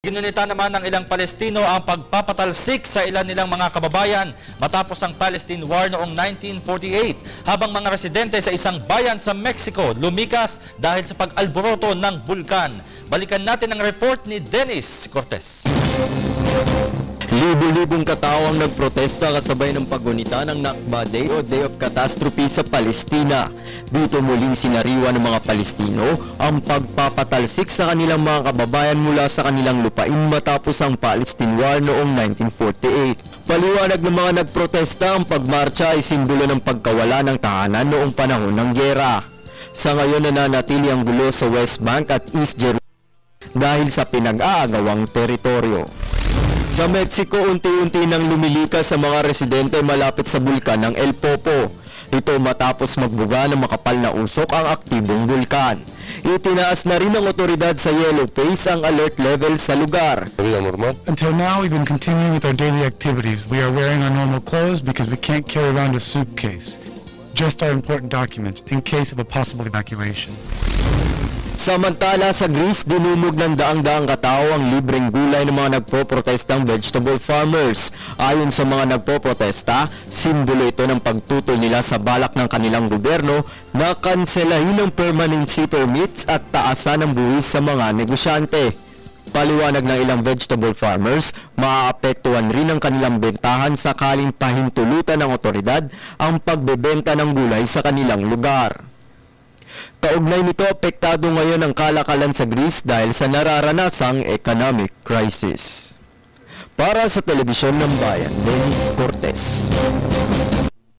Ginunita naman ng ilang Palestino ang pagpapatalsik sa ilan nilang mga kababayan matapos ang Palestine War noong 1948, habang mga residente sa isang bayan sa Mexico lumikas dahil sa pag-alboroto ng bulkan. Balikan natin ang report ni Dennis Cortez. Libo-libong katao ang nagprotesta kasabay ng paggunita ng Nakba Day o Day of Catastrophe sa Palestina. Dito muling sinariwa ng mga Palestino ang pagpapatalsik sa kanilang mga kababayan mula sa kanilang lupain matapos ang Palestine War noong 1948. Paliwanag ng mga nagprotesta, ang pagmarcha ay simbolo ng pagkawala ng tahanan noong panahon ng giyera. Sa ngayon nananatili ang gulo sa West Bank at East Jerusalem dahil sa pinag-aagawang teritoryo. Sa Mexico, unti-unti nang lumilikas sa mga residente malapit sa bulkan ng El Popo. Ito matapos magbuga ng makapal na usok ang aktibong bulkan. Itinaas na rin ng otoridad sa Yellow Phase ang alert level sa lugar. Until now, we've been continuing with our daily activities. We are wearing our normal clothes because we can't carry around a suitcase. Just our important documents in case of a possible evacuation. Samantala sa Greece, dinumog ng daang-daang katao ang libreng gulay ng mga nagpoprotestang vegetable farmers. Ayon sa mga nagpoprotesta, simbolo ito ng pagtutol nila sa balak ng kanilang gobyerno na kanselahin ang permanency permits at taasan ang buwis sa mga negosyante. Paliwanag ng ilang vegetable farmers, maaapektuhan rin ang kanilang bentahan sakaling pahintulutan ng otoridad ang pagbebenta ng gulay sa kanilang lugar. Kaugnay nito, apektado ngayon ang kalakalan sa Greece dahil sa nararanasang economic crisis. Para sa Telebisyon ng Bayan, Dennis Cortez.